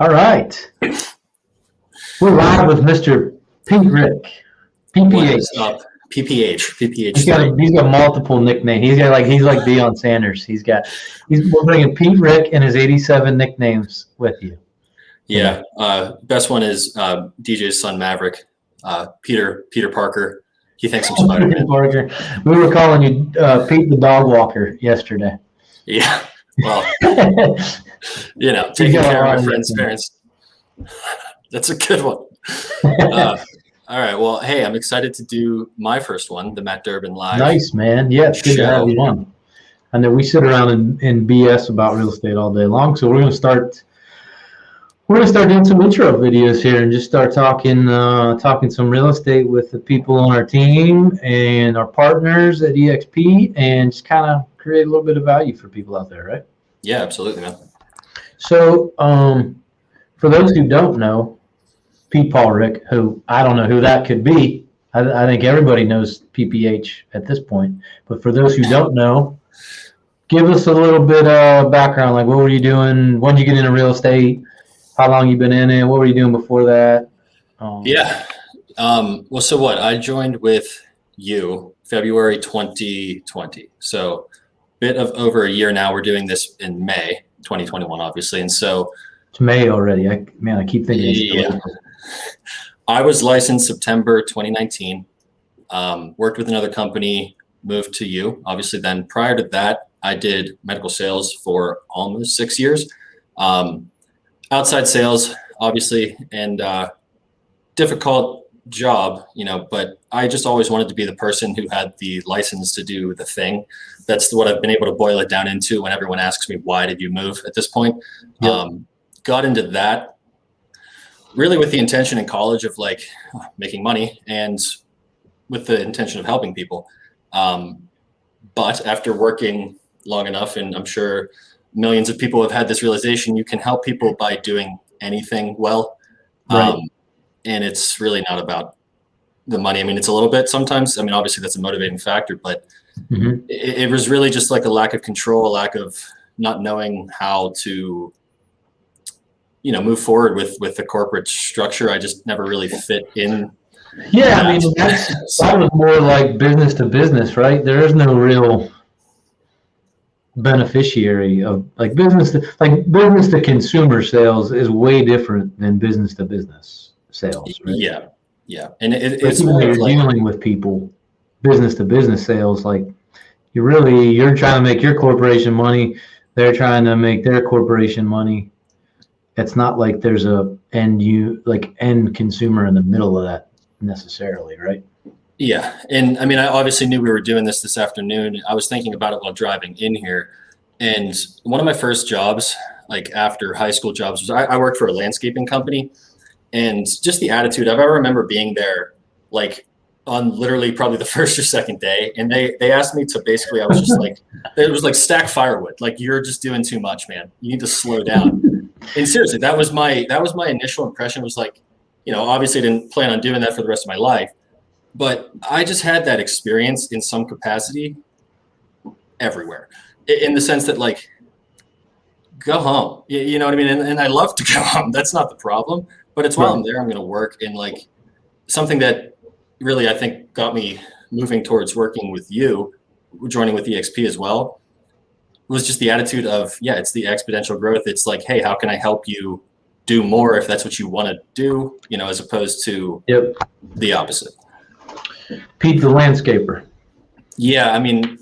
All right. We're live with Mr. Pete Hric. PPH. PPH. He's got multiple nicknames. He's like Deion Sanders. We're bringing Pete Hric and his 87 nicknames with you. Yeah. Best one is DJ's son Maverick. Peter Parker. He thinks I'm Spider-Man. Parker. We were calling you Pete the Dog Walker yesterday. Yeah. Well, taking care of my friends' parents. That's a good one. All right. Well, hey, I'm excited to do my first one, the Matt Durbin Live. Nice, man. Yeah, it's good to have you on. I know we sit around and BS about real estate all day long, so we're gonna start doing some intro videos here and just start talking some real estate with the people on our team and our partners at EXP, and just kind of create a little bit of value for people out there, right? Yeah, absolutely, man. So, for those who don't know, Pete Paul Hric, who I don't know who that could be. I think everybody knows PPH at this point. But for those who don't know, give us a little bit of background. Like, what were you doing? When did you get into real estate? How long you been in it? What were you doing before that? Well, so what? I joined with you February 2020. So bit of over a year now. We're doing this in May 2021, obviously. And so it's May already. I keep thinking. Yeah. I was licensed September 2019, worked with another company, moved to you. Obviously, then prior to that, I did medical sales for almost 6 years. Outside sales, obviously, and difficult job, but I just always wanted to be the person who had the license to do the thing. That's what I've been able to boil it down into when everyone asks me, why did you move at this point? Yep. Got into that really with the intention in college of like making money and with the intention of helping people. But after working long enough, and I'm sure millions of people have had this realization, you can help people by doing anything well. Right. And it's really not about the money. I mean, it's a little bit sometimes. I mean, obviously that's a motivating factor, but it was really just like a lack of control, a lack of not knowing how to move forward with the corporate structure. I just never really fit in. Yeah, I mean, that was more like business to business, right? There is no real beneficiary of business to consumer sales is way different than business to business sales, right? Yeah. And it's when you're dealing with people, business to business sales, like you're trying to make your corporation money, they're trying to make their corporation money. It's not like there's end consumer in the middle of that necessarily, right? Yeah. And I mean, I obviously knew we were doing this afternoon. I was thinking about it while driving in here. And one of my first jobs, like after high school jobs, was I worked for a landscaping company. And just the attitude, I remember being there like on literally probably the first or second day. And they asked me to basically, I was just like, it was like stack firewood. Like, you're just doing too much, man. You need to slow down. And seriously, that was my initial impression, was like, obviously I didn't plan on doing that for the rest of my life, but I just had that experience in some capacity everywhere, in the sense that, like, go home, you know what I mean? And I love to go home. That's not the problem, but it's while I'm there, I'm going to work. And like something that really, I think, got me moving towards working with you, joining with EXP as well, was just the attitude of, it's the exponential growth. It's like, hey, how can I help you do more if that's what you want to do, as opposed to the opposite. Pete the landscaper. Yeah, I mean,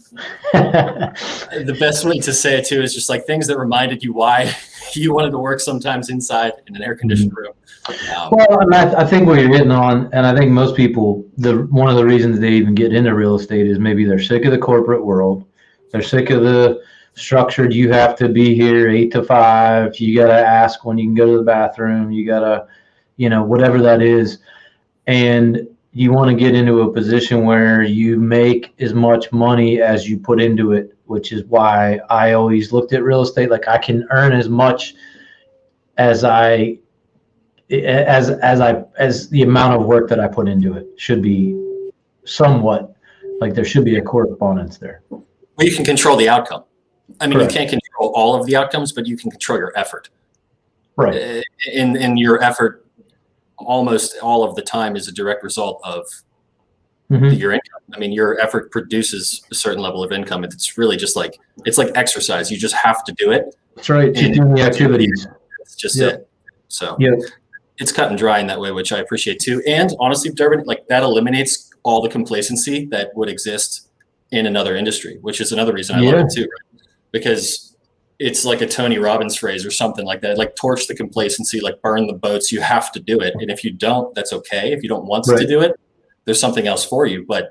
the best way to say it too is just like things that reminded you why you wanted to work sometimes inside in an air-conditioned room. Well, I think what you're hitting on, and I think most people, one of the reasons they even get into real estate is maybe they're sick of the corporate world. They're sick of the structured, you have to be here 8 to 5. You got to ask when you can go to the bathroom. You got to, whatever that is. And you want to get into a position where you make as much money as you put into it, which is why I always looked at real estate like I can earn as much as the amount of work that I put into it should be somewhat like there should be a correspondence there. Well, you can control the outcome. I mean, Correct. You can't control all of the outcomes, but you can control your effort. Right. in your effort almost all of the time is a direct result of your income. I mean, your effort produces a certain level of income. It's really just like, it's like exercise. You just have to do it. That's right. Just doing the activities. It's just it. So yeah, it's cut and dry in that way, which I appreciate too. And honestly, Durbin, like that eliminates all the complacency that would exist in another industry, which is another reason I love it too, right? Because it's like a Tony Robbins phrase or something like that, like torch the complacency, like burn the boats. You have to do it. And if you don't, that's okay. If you don't want to do it, there's something else for you. But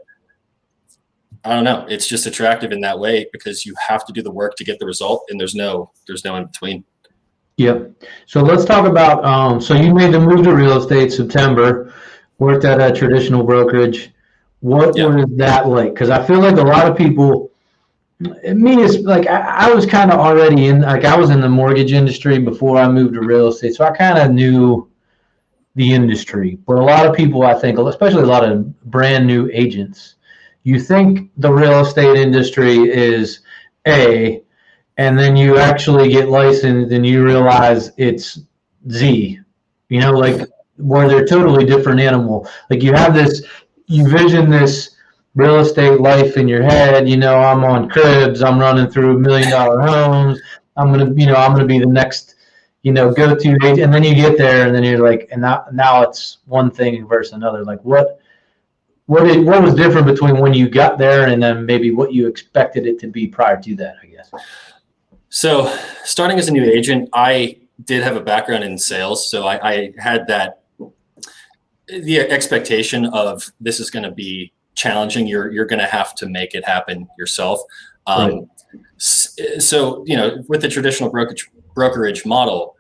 I don't know. It's just attractive in that way because you have to do the work to get the result, and there's no in between. Yep. So let's talk about, so you made the move to real estate September, worked at a traditional brokerage. What was that like? Because I feel like a lot of people, me is like, I was kind of already in, like I was in the mortgage industry before I moved to real estate. So I kind of knew the industry, but a lot of people, I think, especially a lot of brand new agents, you think the real estate industry is A, and then you actually get licensed and you realize it's Z, you know, like where they're totally different animal. Like you have this, you vision this real estate life in your head, you know, I'm on cribs, I'm running through $1 million homes, I'm going to be the next, go-to agent. And then you get there and then you're like, and now it's one thing versus another. Like what was different between when you got there and then maybe what you expected it to be prior to that, I guess? So starting as a new agent, I did have a background in sales. So I had the expectation of this is going to be challenging. You're going to have to make it happen yourself. Right. So, with the traditional brokerage model,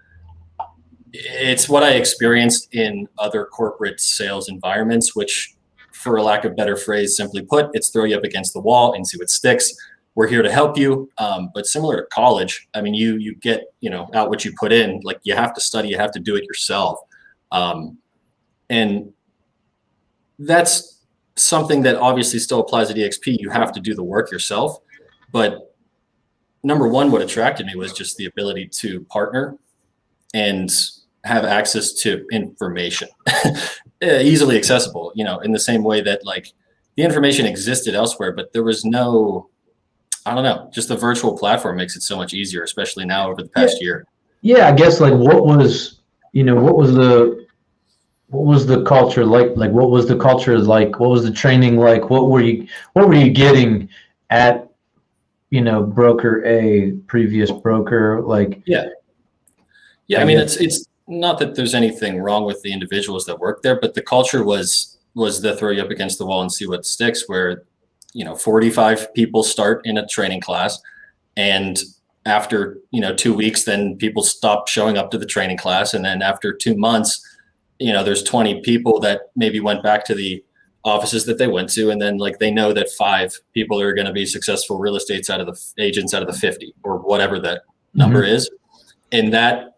it's what I experienced in other corporate sales environments, which, for a lack of better phrase, simply put, it's throw you up against the wall and see what sticks. We're here to help you. But similar to college, I mean, you get, out what you put in. Like you have to study, you have to do it yourself. And that's something that obviously still applies at EXP. You have to do the work yourself. But number one, what attracted me was just the ability to partner and have access to information easily accessible, in the same way that like the information existed elsewhere, but there was no, I don't know, just the virtual platform makes it so much easier, especially now over the past year. Yeah, I guess like what was the culture like? Like what was the culture like? What was the training like? What were you getting at, broker A, previous broker? Like I mean, it's not that there's anything wrong with the individuals that work there, but the culture was the throw you up against the wall and see what sticks, where 45 people start in a training class, and after 2 weeks, then people stop showing up to the training class, and then after 2 months, there's 20 people that maybe went back to the offices that they went to, and then like they know that 5 people are going to be successful real estate agents out of the 50 or whatever that number is. And that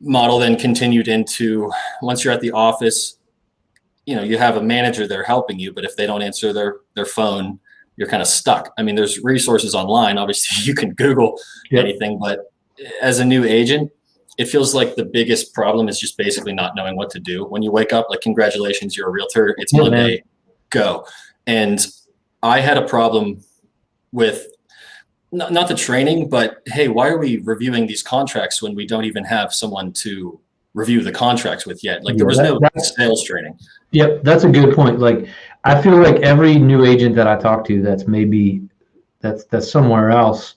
model then continued into, once you're at the office, you have a manager there helping you, but if they don't answer their phone, you're kind of stuck. I mean, there's resources online. Obviously, you can Google anything, but as a new agent, it feels like the biggest problem is just basically not knowing what to do. When you wake up, like, congratulations, you're a realtor. It's Monday, go. And I had a problem with not the training, but hey, why are we reviewing these contracts when we don't even have someone to review the contracts with yet? Like there was no sales training. Yep, that's a good point. Like I feel like every new agent that I talk to that's somewhere else,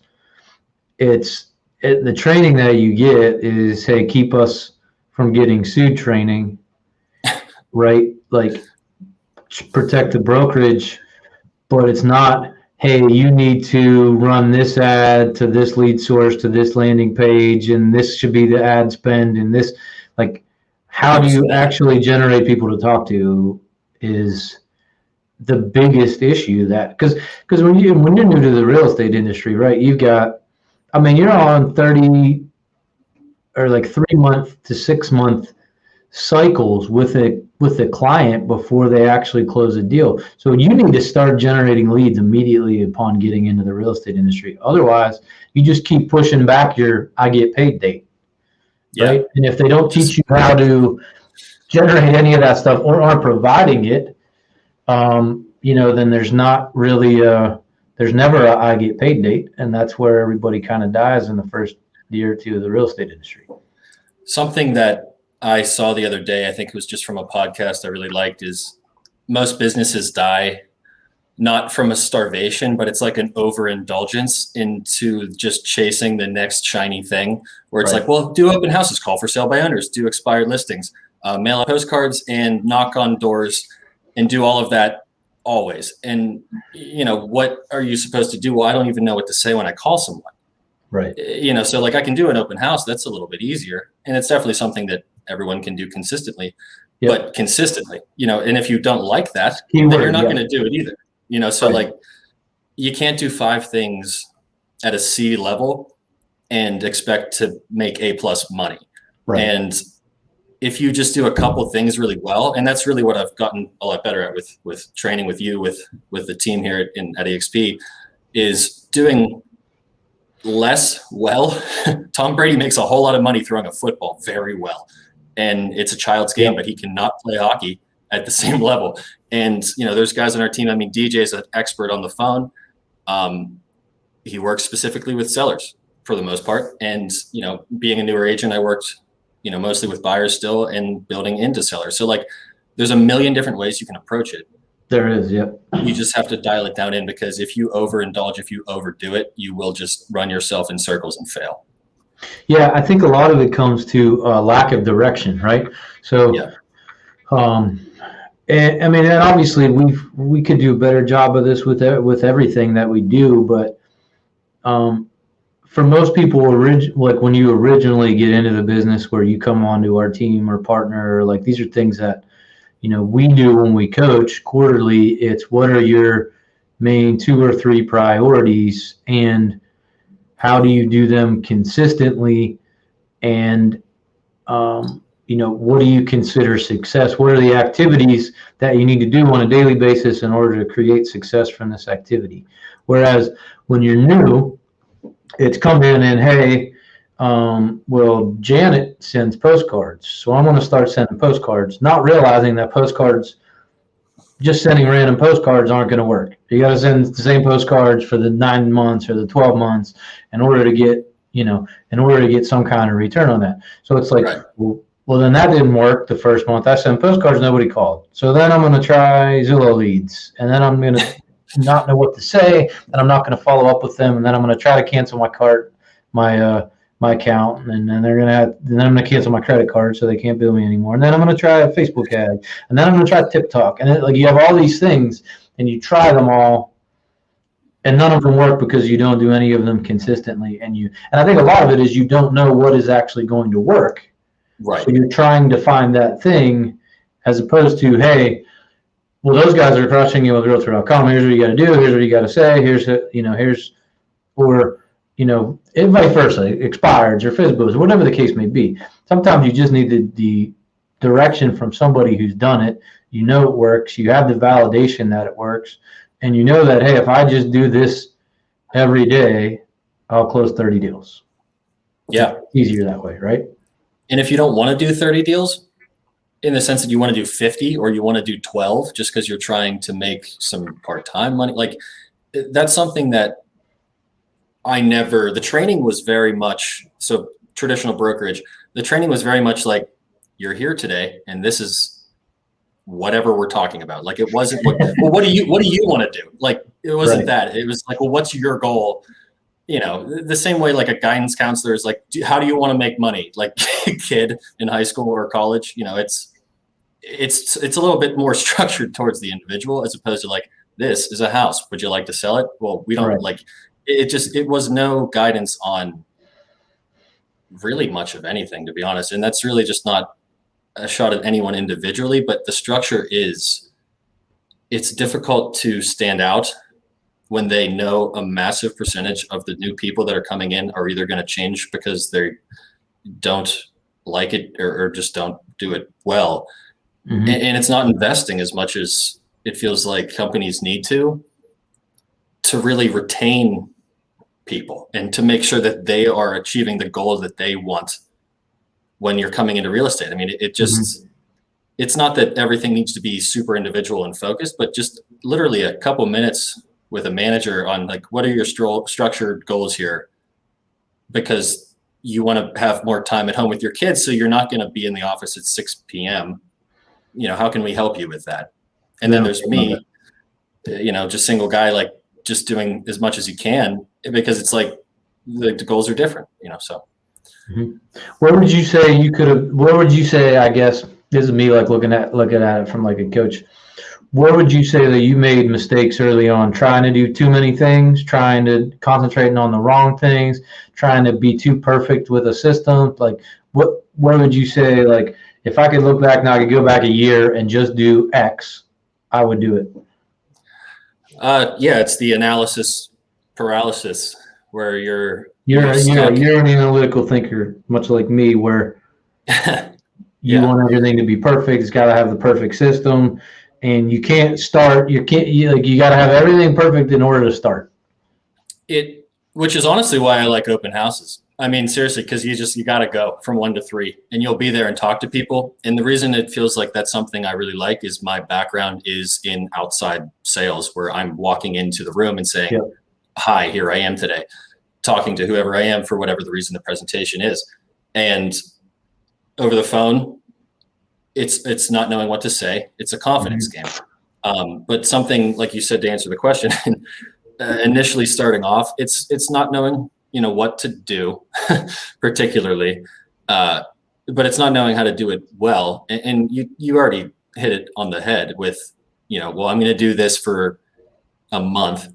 the training that you get is, hey, keep us from getting sued training, right? Like protect the brokerage, but it's not, hey, you need to run this ad to this lead source to this landing page, and this should be the ad spend, and this, like, how do you actually generate people to talk to is the biggest issue. That because when you're new to the real estate industry, right, you're on 30 or like 3 month to 6 month cycles with a client before they actually close a deal. So you need to start generating leads immediately upon getting into the real estate industry. Otherwise, you just keep pushing back your I get paid date. right? And if they don't teach you how to generate any of that stuff or aren't providing it, then there's not really there's never a I get paid date, and that's where everybody kind of dies in the first year or two of the real estate industry. Something that I saw the other day, I think it was just from a podcast I really liked, is most businesses die not from a starvation, but it's like an overindulgence into just chasing the next shiny thing, where it's like, well, do open houses, call for sale by owners, do expired listings, mail out postcards and knock on doors and do all of that always. And, what are you supposed to do? Well, I don't even know what to say when I call someone. Right. So like I can do an open house. That's a little bit easier. And it's definitely something that everyone can do consistently, but consistently, and if you don't like that, then you're not going to do it either. So like you can't do 5 things at a C level and expect to make A+ money. Right. And if you just do a couple things really well, and that's really what I've gotten a lot better at with training with you, with the team here at EXP, is doing less well. Tom Brady makes a whole lot of money throwing a football very well. And it's a child's game, but he cannot play hockey at the same level. And, there's guys on our team. I mean, DJ is an expert on the phone. He works specifically with sellers for the most part. And, being a newer agent, I worked, mostly with buyers still and building into sellers. So like there's a million different ways you can approach it. There is, yep. You just have to dial it down in, because if you overindulge, if you overdo it, you will just run yourself in circles and fail. Yeah, I think a lot of it comes to lack of direction, right? So, and I mean, and obviously we could do a better job of this with everything that we do, but for most people, like when you originally get into the business, where you come onto our team or partner, like these are things that we do when we coach quarterly. It's what are your main 2 or 3 priorities, and how do you do them consistently, and what do you consider success? What are the activities that you need to do on a daily basis in order to create success from this activity? Whereas when you're new, it's come in and, hey, well, Janet sends postcards, so I'm going to start sending postcards, not realizing that just sending random postcards aren't going to work. You got to send the same postcards for the 9 months or the 12 months in order to get some kind of return on that. So it's like, well, then that didn't work the first month. I sent postcards, nobody called. So then I'm going to try Zillow leads, and then I'm going to not know what to say, and I'm not going to follow up with them, and then I'm going to try to cancel my account, and then then I'm going to cancel my credit card so they can't bill me anymore. And then I'm going to try a Facebook ad, and then I'm going to try TikTok. And you have all these things, and you try them all, and none of them work because you don't do any of them consistently. And I think a lot of it is you don't know what is actually going to work. Right. So you're trying to find that thing, as opposed to, hey, well, those guys are crushing you with Realtor.com. Here's what you got to do. Here's what you got to say. And vice versa, expireds or FSBOs, whatever the case may be. Sometimes you just need the direction from somebody who's done it. It works. You have the validation that it works. And you know that, hey, if I just do this every day, I'll close 30 deals. Yeah. It's easier that way, right? And if you don't want to do 30 deals, in the sense that you want to do 50 or you want to do 12 just because you're trying to make some part-time money, like that's something that the training was very much, so traditional brokerage, the training was very much like, you're here today and this is whatever we're talking about. Like it wasn't, what do you want to do? Like it wasn't that. It was like, well, what's your goal? The same way like a guidance counselor is like, how do you want to make money? Like a kid in high school or college, it's a little bit more structured towards the individual, as opposed to like, this is a house. Would you like to sell it? Well, we don't it was no guidance on really much of anything, to be honest. And that's really just not a shot at anyone individually, but the structure it's difficult to stand out when they know a massive percentage of the new people that are coming in are either going to change because they don't like it or just don't do it well. Mm-hmm. And it's not investing as much as it feels like companies need to really retain people and to make sure that they are achieving the goals that they want when you're coming into real estate. I mean, it just, it's not that everything needs to be super individual and focused, but just literally a couple minutes with a manager on like, what are your structured goals here? Because you want to have more time at home with your kids. So you're not going to be in the office at 6 p.m. How can we help you with that? And then there's me, just single guy, like just doing as much as you can, because it's like the goals are different, so. What would you say I guess this is me like looking at it from like a coach. What would you say that you made mistakes early on, trying to do too many things, trying to concentrating on the wrong things, trying to be too perfect with a system? Like what would you say, like, if I could look back now, I could go back a year and just do X, I would do it? It's the analysis paralysis, where you're an analytical thinker, much like me, where you want everything to be perfect. It's got to have the perfect system, and you got to have everything perfect in order to start. Which is honestly why I like open houses. I mean, seriously, because you got to go from 1 to 3 and you'll be there and talk to people. And the reason it feels like that's something I really like is my background is in outside sales, where I'm walking into the room and saying, hi, here I am today, talking to whoever I am for whatever the reason the presentation is. And over the phone, it's not knowing what to say. It's a confidence game. But something like you said, to answer the question, initially starting off, it's not knowing, what to do particularly, but it's not knowing how to do it well. And you already hit it on the head with, well, I'm going to do this for a month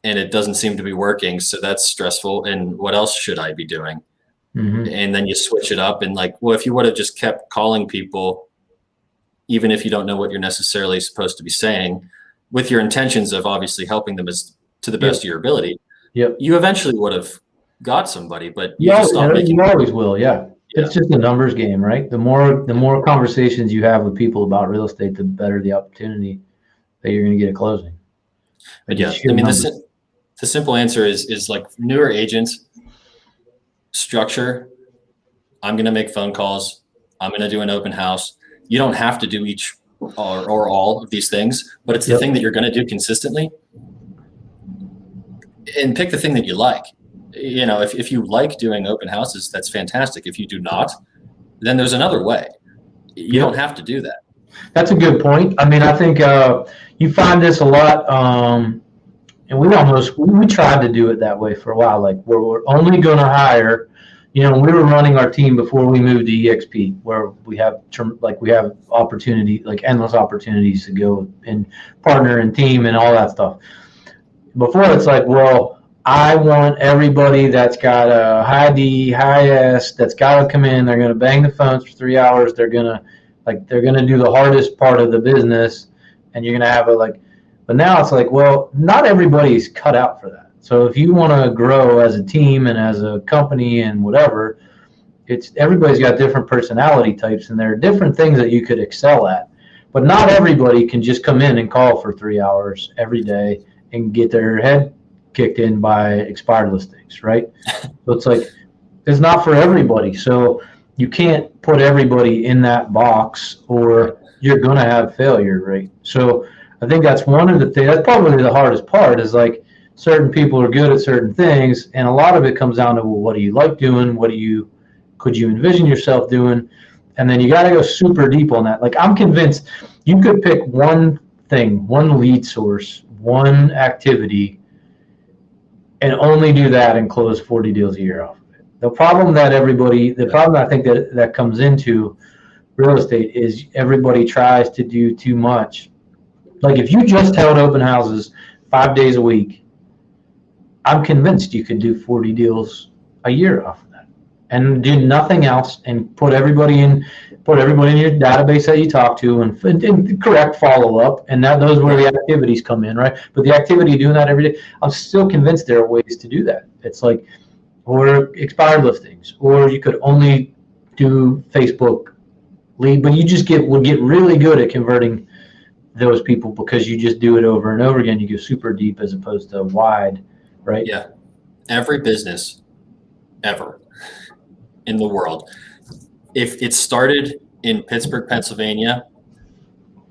and it doesn't seem to be working. So that's stressful. And what else should I be doing? And then you switch it up and like, well, if you would have just kept calling people, even if you don't know what you're necessarily supposed to be saying, with your intentions of obviously helping them as to the best of your ability, you eventually would have got somebody, but you always will. It's just a numbers game, right? The more conversations you have with people about real estate, the better the opportunity that you're going to get at closing. But the simple answer is like newer agents, structure. I'm going to make phone calls. I'm going to do an open house. You don't have to do each or all of these things, but it's the thing that you're going to do consistently. And pick the thing that you like. If you like doing open houses, that's fantastic. If you do not, then there's another way. You don't have to do that. That's a good point. I mean, I think you find this a lot, and we tried to do it that way for a while. Like we're only going to hire. We were running our team before we moved to EXP, where we have opportunity, like endless opportunities to go and partner and team and all that stuff. Before it's like, well, I want everybody that's got a high D, high S, that's got to come in. They're going to bang the phones for 3 hours. They're going to do the hardest part of the business, and you're going to have but now it's like, well, not everybody's cut out for that. So if you want to grow as a team and as a company and whatever, everybody's got different personality types, and there are different things that you could excel at. But not everybody can just come in and call for 3 hours every day and get their head kicked in by expired listings, right? So it's like, it's not for everybody. So you can't put everybody in that box or you're going to have failure, right? So I think that's one of the things, that's probably the hardest part, is like certain people are good at certain things. And a lot of it comes down to, well, what do you like doing? Could you envision yourself doing? And then you got to go super deep on that. Like, I'm convinced you could pick one thing, one lead source, one activity, and only do that and close 40 deals a year off of it. The problem I think that comes into real estate is everybody tries to do too much. Like if you just held open houses 5 days a week, I'm convinced you could do 40 deals a year off of that and do nothing else and put everybody in your database that you talk to and correct follow-up, and those are where the activities come in, right? But the activity of doing that every day, I'm still convinced there are ways to do that. It's like, or expired listings, or you could only do Facebook lead, but you just would get really good at converting those people because you just do it over and over again. You go super deep as opposed to wide, right? Yeah. Every business ever in the world if it started in Pittsburgh, Pennsylvania,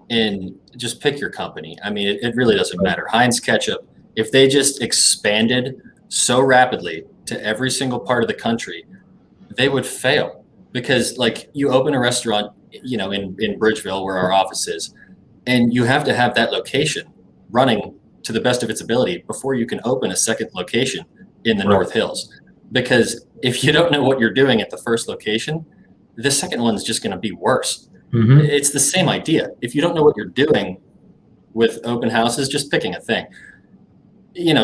and just pick your company. I mean, it really doesn't matter. Heinz Ketchup, if they just expanded so rapidly to every single part of the country, they would fail, because like you open a restaurant, in Bridgeville where our office is, and you have to have that location running to the best of its ability before you can open a second location in the North Hills. Because if you don't know what you're doing at the first location, the second one's just going to be worse. Mm-hmm. It's the same idea. If you don't know what you're doing with open houses, just picking a thing,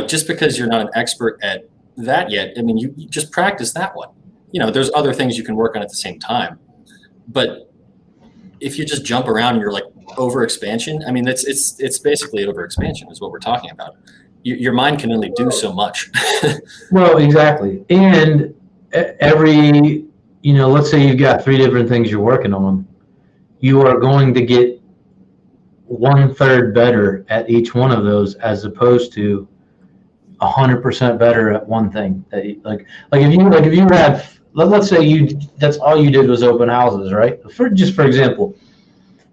just because you're not an expert at that yet, I mean, you just practice that one. There's other things you can work on at the same time. But if you just jump around and you're like over expansion, I mean, it's basically over expansion is what we're talking about. Your mind can only do so much. Well, exactly. And every, let's say you've got 3 different things you're working on. You are going to get 1/3 better at each one of those, as opposed to 100% better at one thing. That if you had, let's say that's all you did was open houses, right? For example,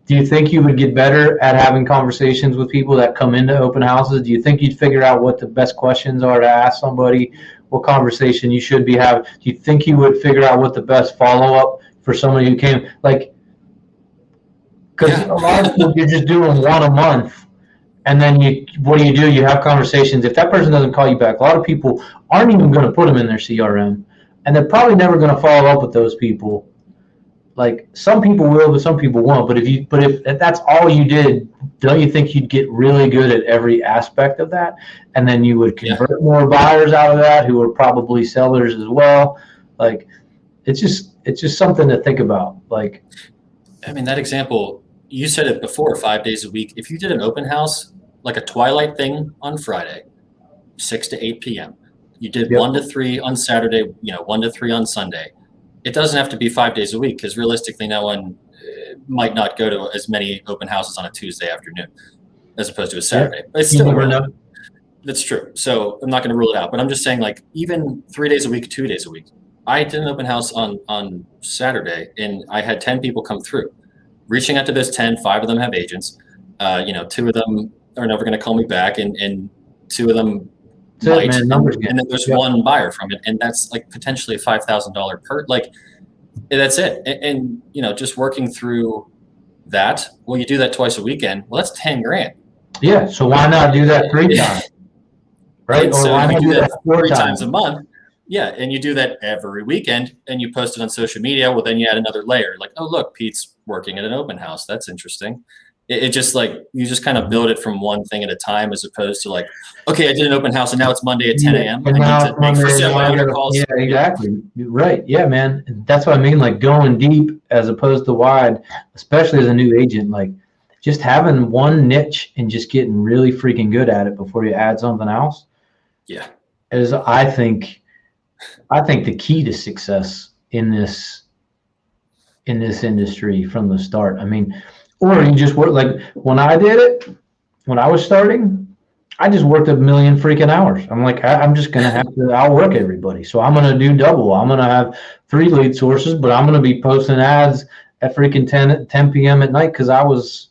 do you think you would get better at having conversations with people that come into open houses? Do you think you'd figure out what the best questions are to ask somebody, what conversation you should be having? Do you think you would figure out what the best follow-up for somebody who came, because a lot of people, you're just doing one a month, and then what do? You have conversations. If that person doesn't call you back, a lot of people aren't even going to put them in their CRM, and they're probably never going to follow up with those people. Like, some people will, but some people won't. But if that's all you did, don't you think you'd get really good at every aspect of that? And then you would convert more buyers out of that, who are probably sellers as well. Like, it's just something to think about. Like, I mean, that example, you said it before, 5 days a week. If you did an open house, like a twilight thing on Friday, 6 to 8 p.m., you did 1 to 3 on Saturday, 1 to 3 on Sunday. It doesn't have to be 5 days a week, because realistically, no one might not go to as many open houses on a Tuesday afternoon as opposed to a Saturday. But it's still that's true. So I'm not going to rule it out. But I'm just saying, like, even 3 days a week, 2 days a week. I did an open house on Saturday, and I had 10 people come through. Reaching out to those 10, 5 of them have agents. 2 of them are never going to call me back, and 2 of them might. And then there's one buyer from it, and that's like potentially a $5,000 per. Like, that's it. And just working through that. Well, you do that twice a weekend. Well, that's $10,000. Yeah. So why not do that 3 times? Right. Or so why not do that 4 times a month? Yeah, and you do that every weekend, and you post it on social media. Well, then you add another layer, like, oh, look, Pete's working at an open house. That's interesting. It just, like, you just kind of build it from one thing at a time, as opposed to like, okay, I did an open house, and now it's Monday at 10 a.m. And I need to make first 700 calls. Yeah, exactly. Right. Yeah, man. That's what I mean. Like, going deep as opposed to wide, especially as a new agent. Like, just having one niche and just getting really freaking good at it before you add something else. Yeah, is I think the key to success in this industry from the start. I mean, or you just work, like when I did it, when I was starting, I just worked 1,000,000 freaking hours. I'm like, I'm just going to have to outwork everybody. So I'm going to do double. I'm going to have 3 lead sources, but I'm going to be posting ads at freaking 10 p.m. at night. Cause I was,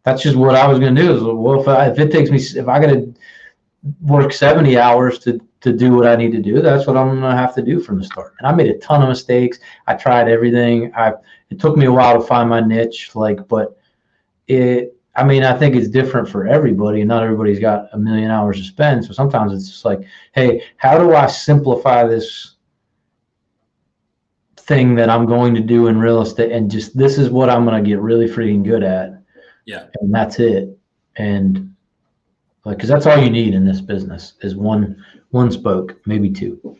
that's just what I was going to do. Is, well, if I got to work 70 hours to do what I need to do, that's what I'm going to have to do from the start. And I made a ton of mistakes. I tried everything. It took me a while to find my niche, but I think it's different for everybody, and not everybody's got 1,000,000 hours to spend. So sometimes it's just like, hey, how do I simplify this thing that I'm going to do in real estate? And just, this is what I'm going to get really freaking good at. Yeah. And that's it. And because that's all you need in this business is one spoke, maybe 2.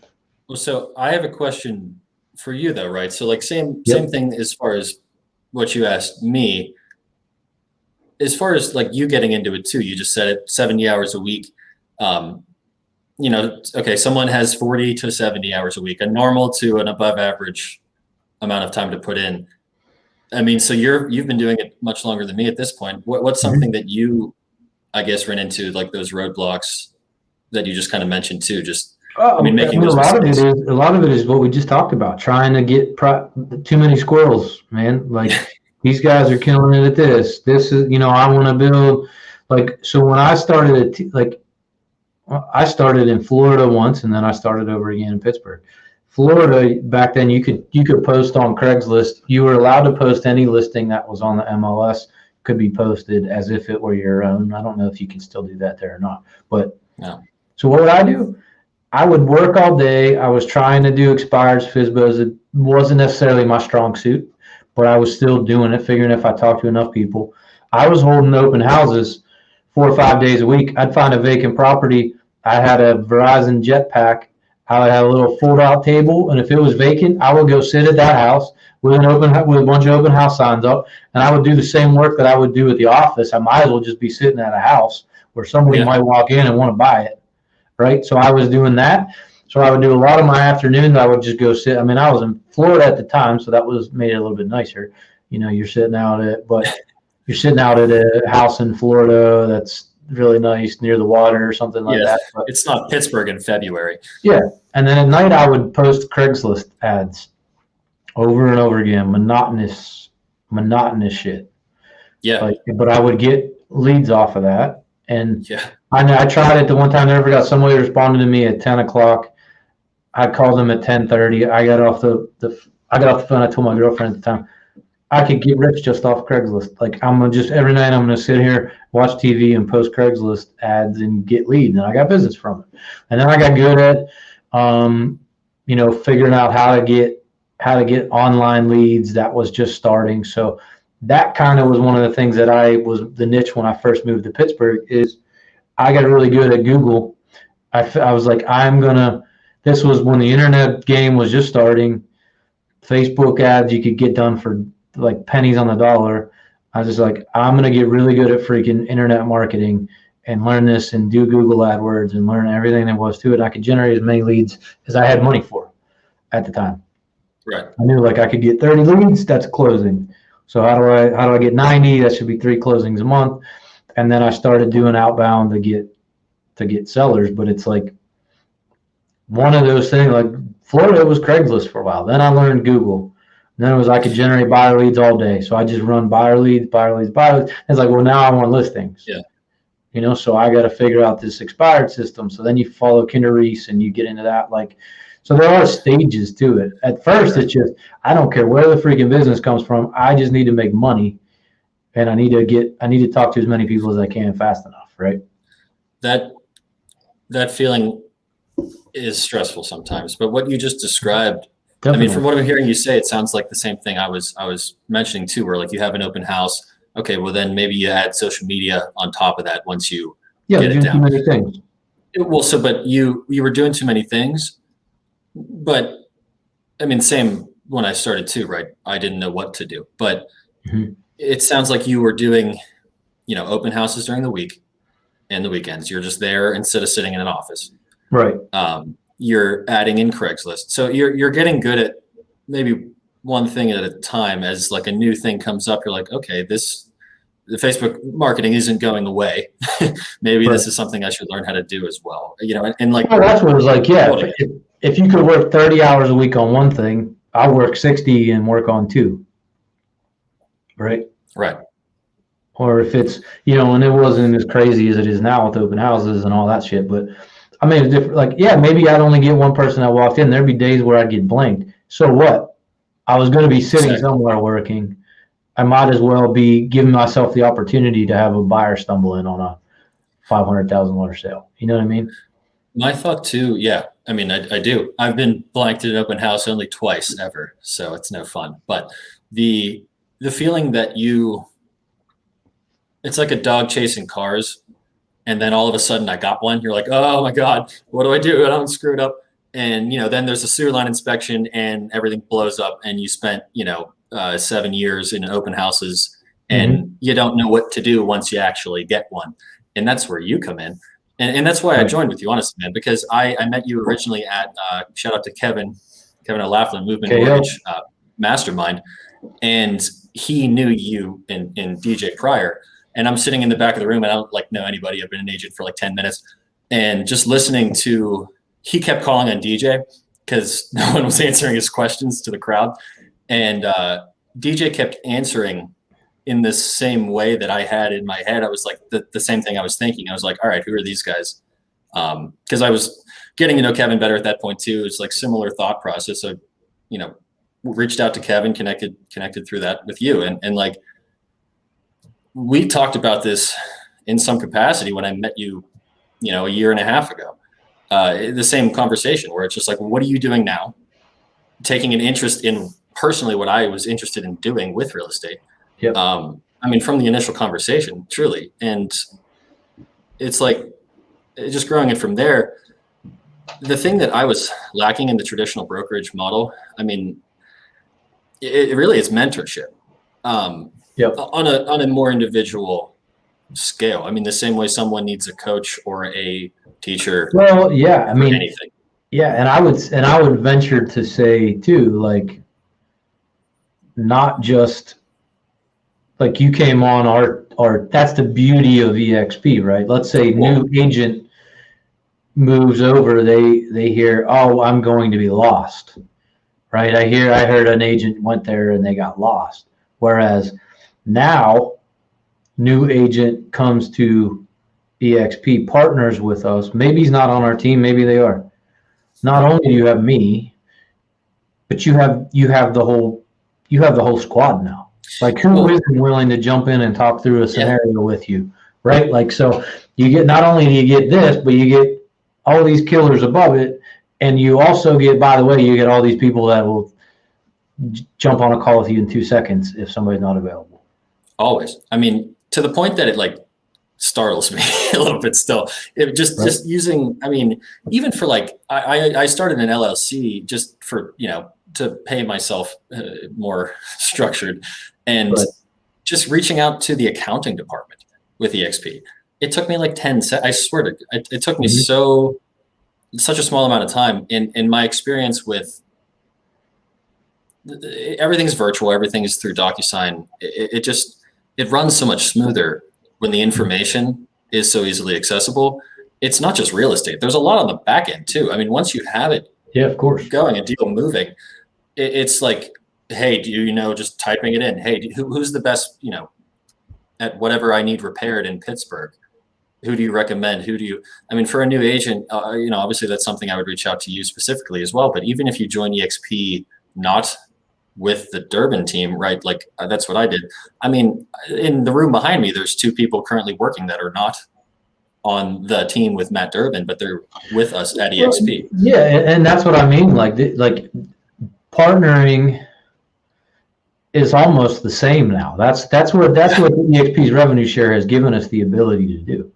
Well, so I have a question for you though, right? So like same thing as far as what you asked me. As far as like you getting into it too, you just said it, 70 hours a week. Okay, someone has 40 to 70 hours a week, a normal to an above average amount of time to put in. I mean, so you've been doing it much longer than me at this point. What's something that you, I guess, ran into, like those roadblocks that you just kind of mentioned too, just Oh, I mean, making a those lot of it mistakes. is what we just talked about, trying to get too many squirrels, man. Like these guys are killing it at this. This is, I want to build like so. When I started I started in Florida once, and then I started over again in Pittsburgh. Florida back then, you could post on Craigslist. You were allowed to post any listing that was on the MLS could be posted as if it were your own. I don't know if you can still do that there or not, but No. so what would I do? I would work all day. I was trying to do expires, FISBOs. It wasn't necessarily my strong suit, but I was still doing it, figuring if I talked to enough people. I was holding open houses 4 or 5 days a week. I'd find a vacant property. I had a Verizon jetpack. I had a little fold-out table, and if it was vacant, I would go sit at that house with with a bunch of open house signs up, and I would do the same work that I would do at the office. I might as well just be sitting at a house where somebody might walk in and want to buy it, right? So I was doing that. So I would do a lot of my afternoons. I would just go sit. I mean, I was in Florida at the time, so that was made it a little bit nicer. You're sitting out at a house in Florida that's really nice near the water or something like that. But It's not Pittsburgh in February. yeah, and then at night I would post Craigslist ads over and over again, monotonous shit. Yeah. But I would get leads off of that, and Yeah. I tried it the one time. I never got somebody responded to me at 10 o'clock. I called them at 10:30. I got off the phone. I told my girlfriend at the time, I could get rich just off Craigslist. Like I'm gonna just every night I'm gonna sit here, watch TV, and post Craigslist ads and get leads, and I got business from it. And then I got good at, figuring out how to get online leads. That was just starting. So that kind of was one of the things that I was the niche when I first moved to Pittsburgh. Is I got really good at Google. I was like, this was when the internet game was just starting. Facebook ads you could get done for like pennies on the dollar. I was just like, I'm going to get really good at freaking internet marketing and learn this and do Google AdWords and learn everything there was to it. I could generate as many leads as I had money for at the time. Right. I knew like I could get 30 leads, that's closing. So how do I get 90? That should be 3 closings a month. And then I started doing outbound to get sellers, but it's like one of those things. Like Florida was Craigslist for a while. Then I learned Google. And then it was I could generate buyer leads all day. So I just run buyer leads. It's like, well, now I want listings. Yeah. So I got to figure out this expired system. So then you follow Kinder Reese and you get into that. So there are stages to it. At first, it's just, I don't care where the freaking business comes from. I just need to make money. And I need to talk to as many people as I can fast enough. Right. That feeling is stressful sometimes, but what you just described, Definitely. I mean, from what I'm hearing you say, it sounds like the same thing I was mentioning too, where like you have an open house. Okay, well then maybe you add social media on top of that once you get it down. Too many things. But you were doing too many things, but I mean, same when I started too, right? I didn't know what to do, but it sounds like you were doing, open houses during the week and the weekends. You're just there instead of sitting in an office. Right. You're adding in Craigslist. So you're getting good at maybe one thing at a time. As like a new thing comes up, you're like, okay, the Facebook marketing isn't going away. Maybe this is something I should learn how to do as well. And like, well, that's what it was like. Yeah. If you could work 30 hours a week on one thing, I'll work 60 and work on 2. Right. Right. Or if it's, and it wasn't as crazy as it is now with open houses and all that shit, but I mean, it's different. Like, yeah, maybe I'd only get one person that walked in. There'd be days where I'd get blanked. So what? I was going to be sitting somewhere working. I might as well be giving myself the opportunity to have a buyer stumble in on a $500,000 sale. You know what I mean? My thought too. Yeah. I mean, I do. I've been blanked at an open house only twice ever. So it's no fun, but the feeling that it's like a dog chasing cars. And then all of a sudden I got one. You're like, oh my God, what do I do? I don't screw it up. And, then there's a sewer line inspection and everything blows up and you spent, 7 years in open houses and you don't know what to do once you actually get one. And that's where you come in. And that's why I joined with you, honestly, man, because I met you originally at, shout out to Kevin O'Laughlin, Movement Mortgage Mastermind. And he knew you and DJ prior. And I'm sitting in the back of the room and I don't know anybody. I've been an agent for 10 minutes and just listening to he kept calling on DJ because no one was answering his questions to the crowd. And DJ kept answering in the same way that I had in my head. I was like, the same thing I was thinking. I was like, all right, who are these guys? Because I was getting to know Kevin better at that point too. It's like similar thought process. So, you know, reached out to Kevin, connected through that with you. And like, we talked about this in some capacity when I met you, you know, a year and a half ago. The same conversation where it's just like, well, what are you doing now? Taking an interest in personally what I was interested in doing with real estate. Yep. I mean, from the initial conversation, truly. And it's like just growing it from there. The thing that I was lacking in the traditional brokerage model, I mean, it really is mentorship. Yep. On a more individual scale. I mean, the same way someone needs a coach or a teacher. Well, yeah, I mean, anything. Yeah, and I would venture to say too, like, not just like you came on our that's the beauty of EXP, right? Let's say new agent moves over, they hear, oh, I'm going to be lost, right? I heard an agent went there and they got lost. Whereas now, new agent comes to EXP, partners with us. Maybe he's not on our team, maybe they are. Not only do you have me, but you have the whole squad now. Like, who isn't willing to jump in and talk through a scenario with you, right? Like, so you get, not only do you get this, but you get all these killers above it, and you also get, by the way, you get all these people that will jump on a call with you in 2 seconds if somebody's not available. Always. I mean, to the point that it like startles me a little bit still. It just using, I mean, even for like, I started an LLC just for, you know, to pay myself more structured, and just reaching out to the accounting department with EXP. It took me like 10 seconds. I swear to it took me such a small amount of time. In my experience with everything's virtual, everything is through DocuSign. It runs so much smoother when the information is so easily accessible. It's not just real estate. There's a lot on the back end too. I mean, once you have it, of course, going, a deal moving, it's like, hey, do you know, just typing it in. Hey, who's the best, you know, at whatever I need repaired in Pittsburgh? Who do you recommend? I mean, for a new agent, you know, obviously that's something I would reach out to you specifically as well. But even if you join EXP, not with the Durbin team, right? Like that's what I did. I mean, in the room behind me, there's 2 people currently working that are not on the team with Matt Durbin, but they're with us at EXP. Yeah, and that's what I mean. Like partnering is almost the same now. That's what the EXP's revenue share has given us the ability to do.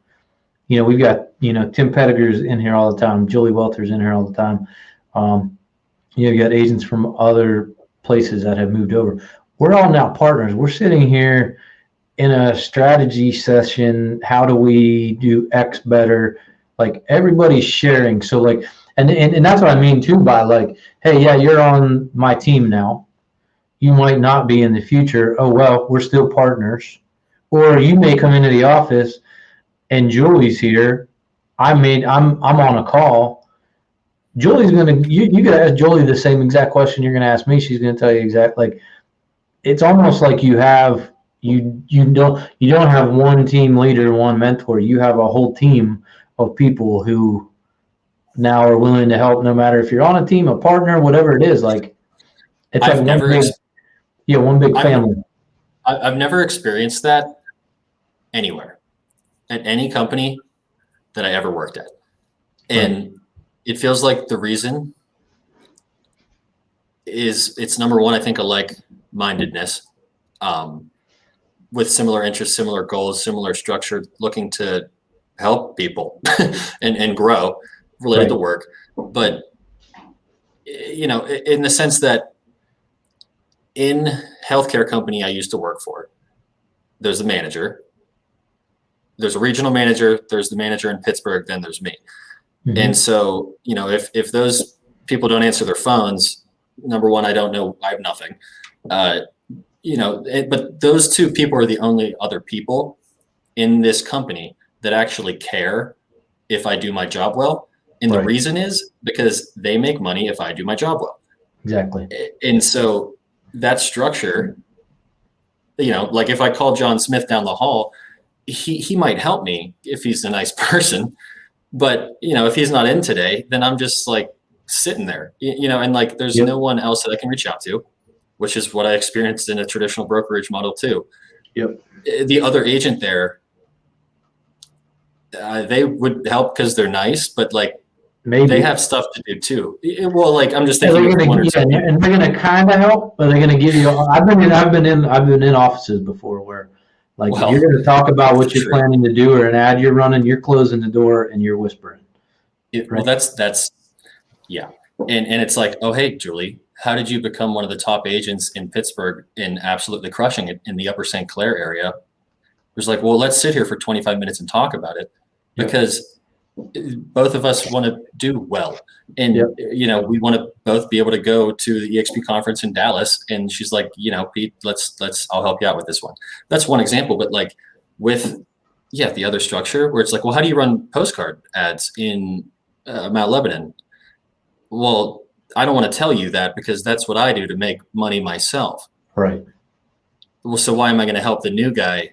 You know, we've got, you know, Tim Pettigrews in here all the time, Julie Welter's in here all the time. You got agents from other places that have moved over. We're all now partners. We're sitting here in a strategy session. How do we do X better? Like, everybody's sharing. So like, and that's what I mean too by like, hey, yeah, you're on my team now. You might not be in the future. Oh, well, we're still partners. Or you may come into the office and Julie's here. I'm on a call. Julie's you could ask Julie the same exact question you're gonna ask me. She's gonna tell you exactly. Like, it's almost like you don't have one team leader, one mentor. You have a whole team of people who now are willing to help, no matter if you're on a team, a partner, whatever it is. Like, it's like one big family. I've never experienced that anywhere at any company that I ever worked at. And it feels like the reason is it's number one, I think, a like-mindedness, with similar interests, similar goals, similar structure, looking to help people and grow related to work. But, you know, in the sense that in healthcare company I used to work for, there's a manager, there's a regional manager, there's the manager in Pittsburgh, then there's me. And so, you know, if those people don't answer their phones, number one, I don't know, I have nothing. You know, but those 2 people are the only other people in this company that actually care if I do my job well. And the Right. reason is because they make money if I do my job well. Exactly. And so that structure, like if I call John Smith down the hall, he might help me if he's a nice person. But, if he's not in today, then I'm just like sitting there, and like there's Yep. no one else that I can reach out to, which is what I experienced in a traditional brokerage model too. Yep. The other agent there, they would help because they're nice, but like Maybe they have stuff to do too. Well, like I'm just yeah, thinking they're of one or two. and they're gonna kind of help, but they're gonna give you. I've been in offices before where, like, if you're Well, gonna talk about what you're true. planning to do or an ad you're running, you're closing the door and you're whispering. Well, that's yeah, and it's like, oh hey, Julie, how did you become one of the top agents in Pittsburgh and absolutely crushing it in the Upper St. Clair area? It was like, well, let's sit here for 25 minutes and talk about it, Yep. because both of us want to do well, and Yep. we want to both be able to go to the EXP conference in Dallas. And she's like, Pete, let's I'll help you out with this one. That's one example. But like with the other structure where it's like, well, how do you run postcard ads in Mount Lebanon? Well, I don't want to tell you that because that's what I do to make money myself. Right. Well, so why am I going to help the new guy?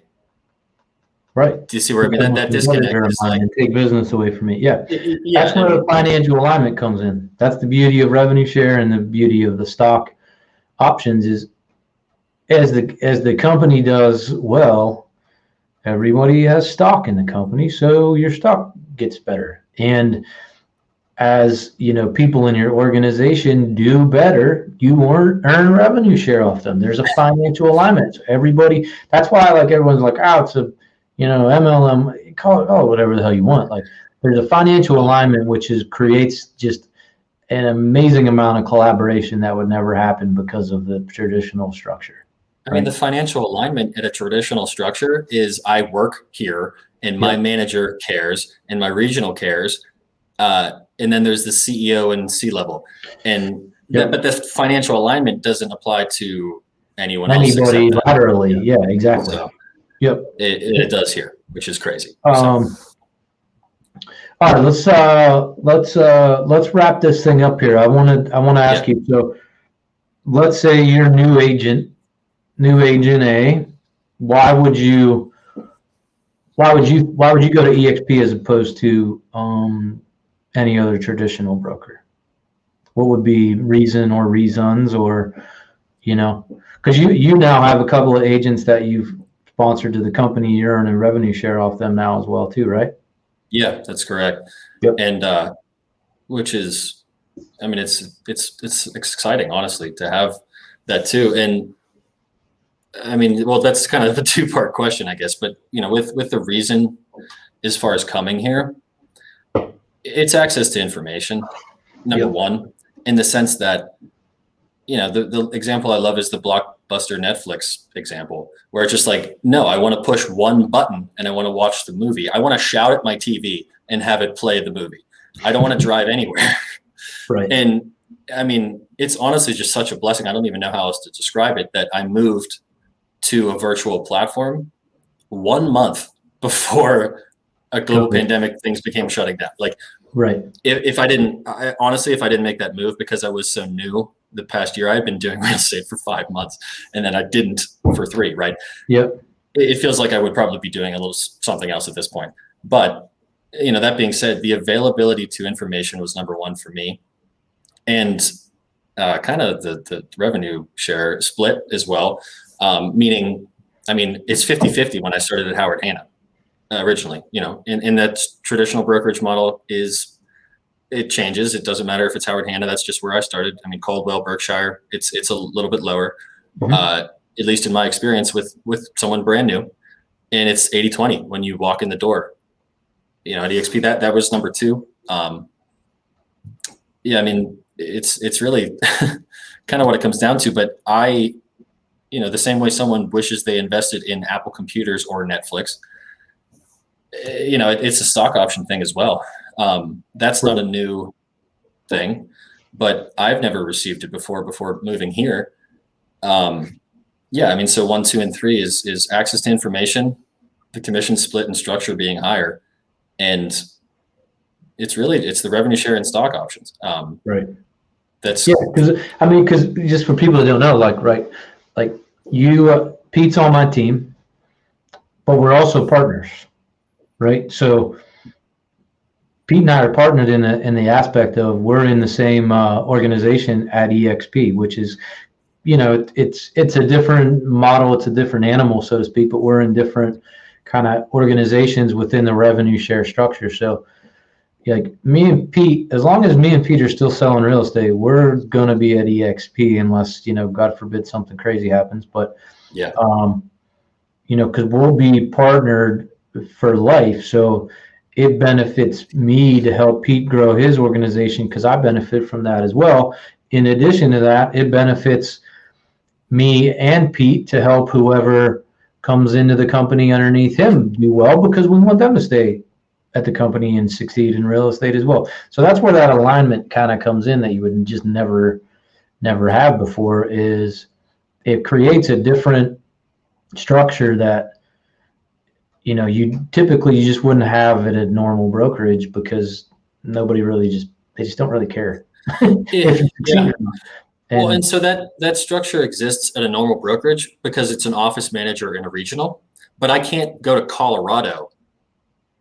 Right. Do you see where I mean? That disconnect is like, and take business away from me. Yeah. yeah, That's where the financial alignment comes in. That's the beauty of revenue share and the beauty of the stock options is as the company does well, everybody has stock in the company, so your stock gets better. And as people in your organization do better, you earn revenue share off them. There's a financial alignment. So everybody, that's why like everyone's like, oh, it's a MLM, call it whatever the hell you want. Like there's a financial alignment which creates just an amazing amount of collaboration that would never happen because of the traditional structure. I mean, the financial alignment at a traditional structure is I work here and my manager cares and my regional cares. And then there's the CEO and C-level. And but the financial alignment doesn't apply to anybody laterally. Yeah, exactly. So, yep. It does here, which is crazy. All right, let's wrap this thing up here. I want to ask you. So, let's say you're new agent A. Why would you go to EXP as opposed to any other traditional broker? What would be reason or reasons, or because you now have a couple of agents that you've sponsored to the company, you're earning revenue share off them now as well too, right? Yeah, that's correct. Yep. And which is, I mean, it's exciting, honestly, to have that too. And I mean, well, that's kind of a two-part question, I guess. But with the reason as far as coming here, it's access to information. Number one, in the sense that the example I love is the Blockbuster Netflix example, where it's just like, no, I want to push one button and I want to watch the movie. I want to shout at my TV and have it play the movie. I don't want to drive anywhere. Right. And I mean, it's honestly just such a blessing. I don't even know how else to describe it, that I moved to a virtual platform 1 month before a global pandemic, things became shutting down. Like, right. If I didn't make that move because I was so new the past year, I had been doing real estate for 5 months and then I didn't for 3, right? Yep. It feels like I would probably be doing a little something else at this point. But, that being said, the availability to information was number one for me. And kind of the revenue share split as well. Meaning, I mean, it's 50-50 when I started at Howard Hanna originally, in that traditional brokerage model it changes. It doesn't matter if it's Howard Hanna. That's just where I started. I mean, Caldwell, Berkshire, it's a little bit lower, at least in my experience with someone brand new. And it's 80-20 when you walk in the door, at EXP. That was number two. I mean, it's really kind of what it comes down to. But the same way someone wishes they invested in Apple computers or Netflix, it's a stock option thing as well. That's not a new thing, but I've never received it before moving here. I mean, so 1, 2, and 3 is access to information, the commission split and structure being higher. And it's the revenue share and stock options. Right. That's because just for people that don't know, like you, Pete's on my team, but we're also partners, right? So Pete and I are partnered in the aspect of we're in the same organization at EXP, which is, it's a different model, it's a different animal, so to speak, but we're in different kind of organizations within the revenue share structure. So like me and Pete, as long as me and Pete are still selling real estate, we're going to be at EXP unless, God forbid something crazy happens. But, yeah, because we'll be partnered for life. So it benefits me to help Pete grow his organization because I benefit from that as well. In addition to that, it benefits me and Pete to help whoever comes into the company underneath him do well because we want them to stay at the company and succeed in real estate as well. So that's where that alignment kind of comes in that you would just never have before. Is it creates a different structure that you just wouldn't have at a normal brokerage because nobody really they just don't really care. Yeah. And so that structure exists at a normal brokerage because it's an office manager in a regional, but I can't go to Colorado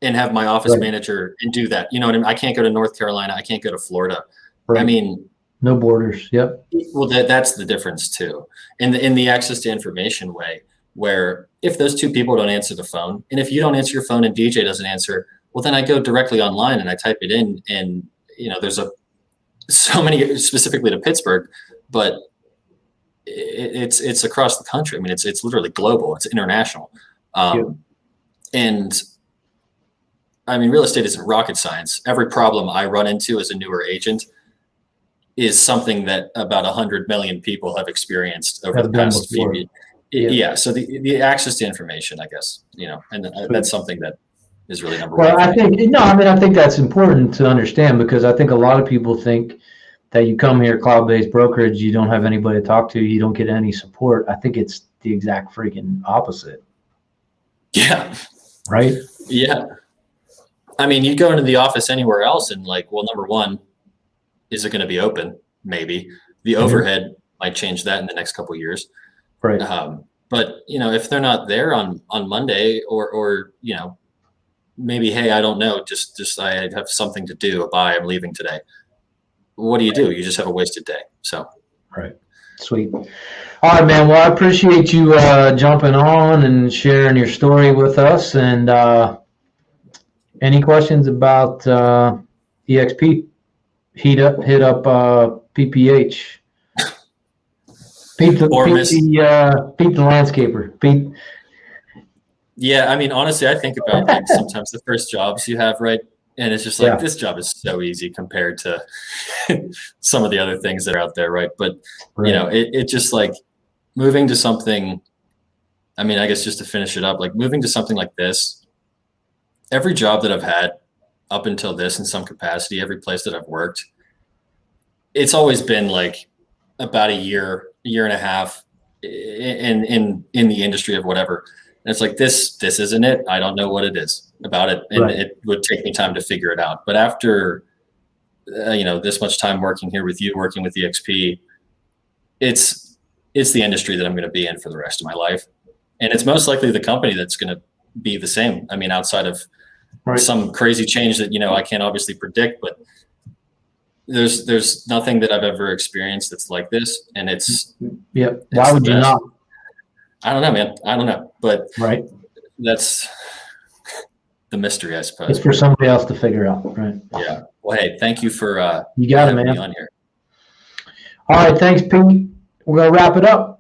and have my office manager and do that. You know what I mean? I can't go to North Carolina. I can't go to Florida. Right. I mean, no borders. Yep. Well, that's the difference too. In the access to information way, where if those two people don't answer the phone, and if you don't answer your phone and DJ doesn't answer, well, then I go directly online and I type it in, and there's so many specifically to Pittsburgh, but it's across the country. I mean, it's literally global. It's international. And I mean, real estate isn't rocket science. Every problem I run into as a newer agent is something that about 100 million people have experienced over the past few years. Yeah. So the access to information, I guess, and that's something that is really number one. Well, I think that's important to understand because I think a lot of people think that you come here, cloud-based brokerage, you don't have anybody to talk to, you don't get any support. I think it's the exact freaking opposite. Yeah. Right? Yeah. I mean, you go into the office anywhere else and number one, is it going to be open? Maybe. The overhead might change that in the next couple of years. Right. But if they're not there on Monday or maybe, hey, I don't know, just I have something to do. Bye, I'm leaving today. What do? You just have a wasted day. So. Right. Sweet. All right, man. Well, I appreciate you jumping on and sharing your story with us. And any questions about EXP? Hit up PPH. Pete the landscaper. Pete. Yeah, I mean, honestly, I think about sometimes the first jobs you have, right? And it's just this job is so easy compared to some of the other things that are out there, right? But it just moving to something. I mean, I guess just to finish it up, moving to something like this. Every job that I've had up until this in some capacity, every place that I've worked, it's always been about a year and a half in the industry of whatever. And it's this isn't it. I don't know what it is about it. And it would take me time to figure it out. But after, this much time working here with you, working with EXP, it's the industry that I'm going to be in for the rest of my life. And it's most likely the company that's going to be the same. I mean, outside of some crazy change that, I can't obviously predict, but there's nothing that I've ever experienced that's like this. And it's, why would you not? I don't know, man. I don't know, but that's the mystery, I suppose. It's for somebody else to figure out. Right. Yeah. Well, hey, thank you for, you got it, man. me on here. All right. Thanks, Pete. We're going to wrap it up.